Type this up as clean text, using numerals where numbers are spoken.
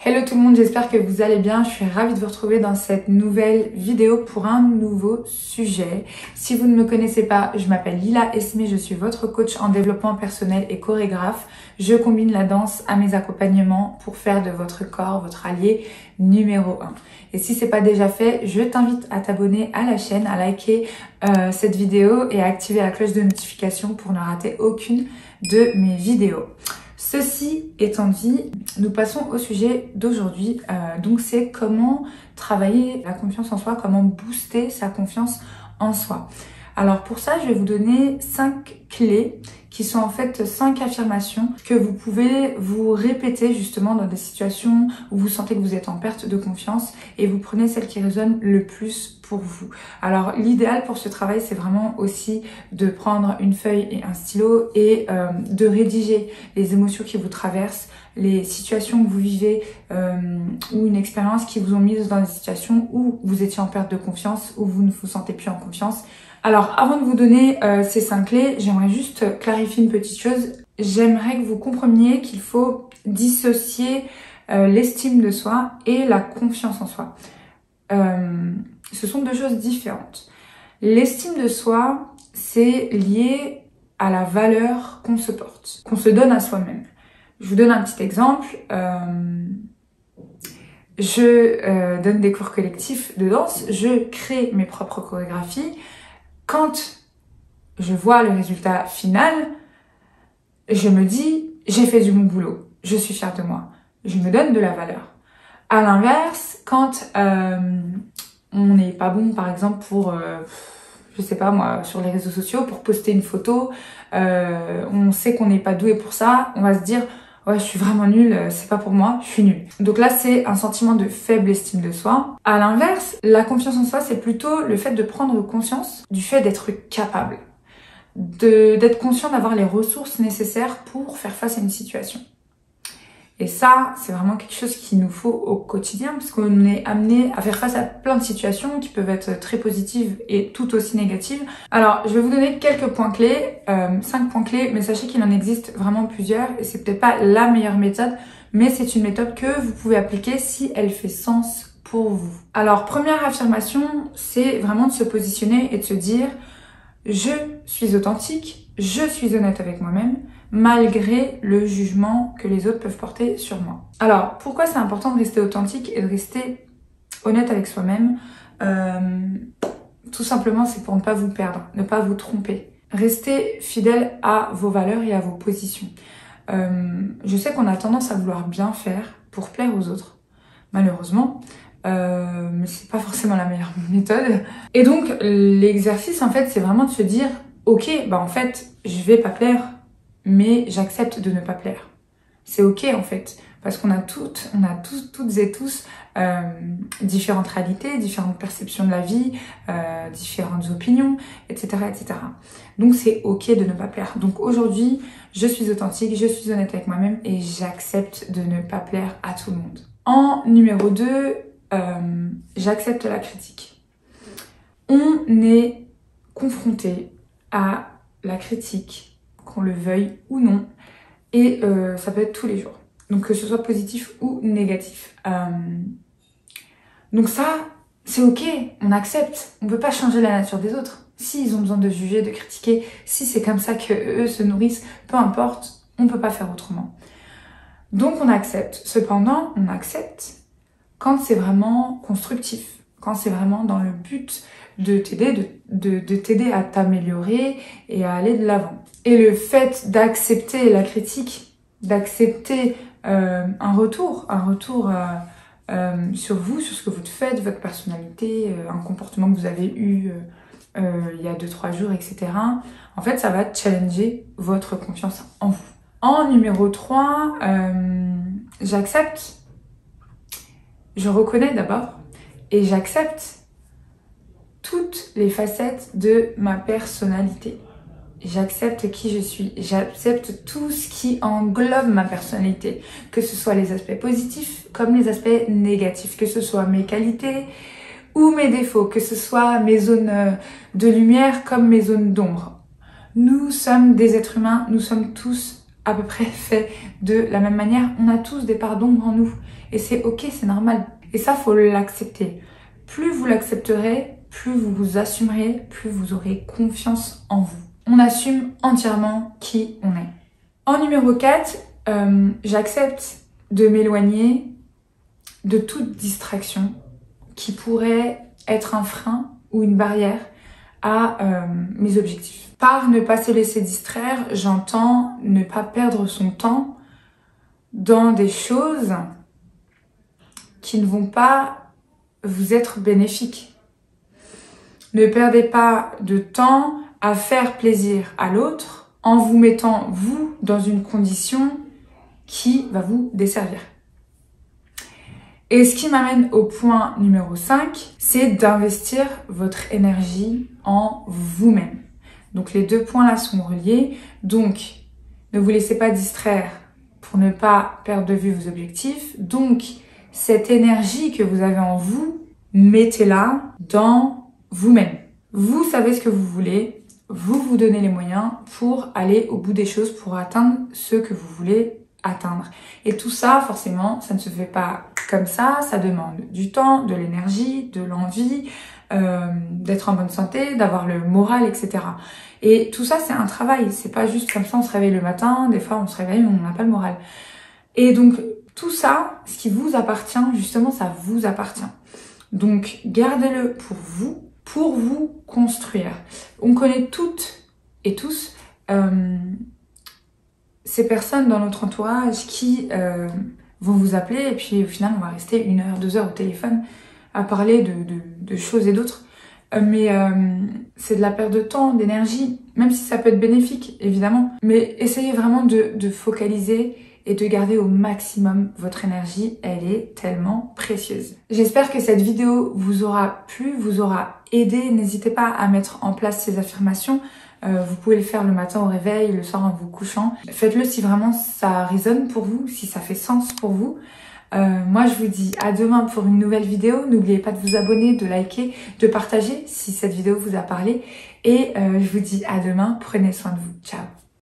Hello tout le monde, j'espère que vous allez bien. Je suis ravie de vous retrouver dans cette nouvelle vidéo pour un nouveau sujet. Si vous ne me connaissez pas, je m'appelle Lila Esmé, je suis votre coach en développement personnel et chorégraphe. Je combine la danse à mes accompagnements pour faire de votre corps votre allié numéro 1. Et si c'est pas déjà fait, je t'invite à t'abonner à la chaîne, à liker cette vidéo et à activer la cloche de notification pour ne rater aucune de mes vidéos. Ceci étant dit, nous passons au sujet d'aujourd'hui. Donc c'est comment travailler la confiance en soi, comment booster sa confiance en soi. Alors pour ça, je vais vous donner 5 clés qui sont en fait 5 affirmations que vous pouvez vous répéter justement dans des situations où vous sentez que vous êtes en perte de confiance et vous prenez celles qui résonnent le plus pour vous. Alors l'idéal pour ce travail, c'est vraiment aussi de prendre une feuille et un stylo et de rédiger les émotions qui vous traversent, les situations que vous vivez ou une expérience qui vous ont mis dans des situations où vous étiez en perte de confiance, où vous ne vous sentez plus en confiance. Alors, avant de vous donner ces 5 clés, j'aimerais juste clarifier une petite chose. J'aimerais que vous compreniez qu'il faut dissocier l'estime de soi et la confiance en soi. Ce sont deux choses différentes. L'estime de soi, c'est lié à la valeur qu'on se porte, qu'on se donne à soi-même. Je vous donne un petit exemple. Je donne des cours collectifs de danse, je crée mes propres chorégraphies. Quand je vois le résultat final, je me dis, j'ai fait du bon boulot, je suis fière de moi, je me donne de la valeur. À l'inverse, quand on n'est pas bon, par exemple, pour, je sais pas moi, sur les réseaux sociaux, pour poster une photo, on sait qu'on n'est pas doué pour ça, on va se dire, ouais, je suis vraiment nulle, c'est pas pour moi, je suis nulle. Donc là, c'est un sentiment de faible estime de soi. À l'inverse, la confiance en soi, c'est plutôt le fait de prendre conscience du fait d'être capable, d'être conscient d'avoir les ressources nécessaires pour faire face à une situation. Et ça, c'est vraiment quelque chose qu'il nous faut au quotidien parce qu'on est amené à faire face à plein de situations qui peuvent être très positives et tout aussi négatives. Alors, je vais vous donner quelques points clés, 5 points clés, mais sachez qu'il en existe vraiment plusieurs et c'est peut-être pas la meilleure méthode, mais c'est une méthode que vous pouvez appliquer si elle fait sens pour vous. Alors, première affirmation, c'est vraiment de se positionner et de se dire « Je suis authentique, je suis honnête avec moi-même ». Malgré le jugement que les autres peuvent porter sur moi. Alors, pourquoi c'est important de rester authentique et de rester honnête avec soi-même? Tout simplement, c'est pour ne pas vous perdre, ne pas vous tromper. Restez fidèle à vos valeurs et à vos positions. Je sais qu'on a tendance à vouloir bien faire pour plaire aux autres, malheureusement. Mais c'est pas forcément la meilleure méthode. Et donc, l'exercice, en fait, c'est vraiment de se dire « Ok, bah en fait, je vais pas plaire. » Mais j'accepte de ne pas plaire. C'est ok en fait, parce qu'on a toutes et tous différentes réalités, différentes perceptions de la vie, différentes opinions, etc., etc. Donc c'est ok de ne pas plaire. Donc aujourd'hui, je suis authentique, je suis honnête avec moi-même et j'accepte de ne pas plaire à tout le monde. En numéro 2, j'accepte la critique. On est confronté à la critique, qu'on le veuille ou non, et ça peut être tous les jours, donc que ce soit positif ou négatif. Donc ça, c'est ok, on accepte, on peut pas changer la nature des autres. S'ils ont besoin de juger, de critiquer, si c'est comme ça qu'eux se nourrissent, peu importe, on peut pas faire autrement. Donc on accepte. Cependant, on accepte quand c'est vraiment constructif, quand c'est vraiment dans le but de t'aider, de t'aider à t'améliorer et à aller de l'avant. Et le fait d'accepter la critique, d'accepter un retour sur vous, sur ce que vous faites, votre personnalité, un comportement que vous avez eu il y a 2-3 jours, etc. En fait, ça va challenger votre confiance en vous. En numéro 3, j'accepte, je reconnais d'abord, et j'accepte toutes les facettes de ma personnalité. J'accepte qui je suis, j'accepte tout ce qui englobe ma personnalité, que ce soit les aspects positifs comme les aspects négatifs, que ce soit mes qualités ou mes défauts, que ce soit mes zones de lumière comme mes zones d'ombre. Nous sommes des êtres humains, nous sommes tous à peu près faits de la même manière, on a tous des parts d'ombre en nous. Et c'est ok, c'est normal. Et ça, faut l'accepter. Plus vous l'accepterez, plus vous vous assumerez, plus vous aurez confiance en vous. On assume entièrement qui on est. En numéro 4, j'accepte de m'éloigner de toute distraction qui pourrait être un frein ou une barrière à mes objectifs. Par ne pas se laisser distraire, j'entends ne pas perdre son temps dans des choses qui ne vont pas vous être bénéfiques. Ne perdez pas de temps à faire plaisir à l'autre en vous mettant, vous, dans une condition qui va vous desservir. Et ce qui m'amène au point numéro 5, c'est d'investir votre énergie en vous-même. Donc les deux points là sont reliés. Donc ne vous laissez pas distraire pour ne pas perdre de vue vos objectifs. Donc cette énergie que vous avez en vous, mettez-la dans vous-même. Vous savez ce que vous voulez, vous vous donnez les moyens pour aller au bout des choses, pour atteindre ce que vous voulez atteindre. Et tout ça, forcément, ça ne se fait pas comme ça demande du temps, de l'énergie, de l'envie, d'être en bonne santé, d'avoir le moral, etc. Et tout ça, c'est un travail. C'est pas juste comme ça, on se réveille le matin, des fois on se réveille, on n'a pas le moral. Et donc, tout ça, ce qui vous appartient, justement, ça vous appartient. Donc, gardez-le pour vous construire. On connaît toutes et tous ces personnes dans notre entourage qui vont vous appeler et puis au final on va rester 1 heure, 2 heures au téléphone à parler de choses et d'autres. Mais c'est de la perte de temps, d'énergie, même si ça peut être bénéfique évidemment. Mais essayez vraiment de focaliser et de garder au maximum votre énergie, elle est tellement précieuse. J'espère que cette vidéo vous aura plu, vous aura aidé. N'hésitez pas à mettre en place ces affirmations. Vous pouvez le faire le matin au réveil, le soir en vous couchant. Faites-le si vraiment ça résonne pour vous, si ça fait sens pour vous. Moi, je vous dis à demain pour une nouvelle vidéo. N'oubliez pas de vous abonner, de liker, de partager si cette vidéo vous a parlé. Et je vous dis à demain. Prenez soin de vous. Ciao.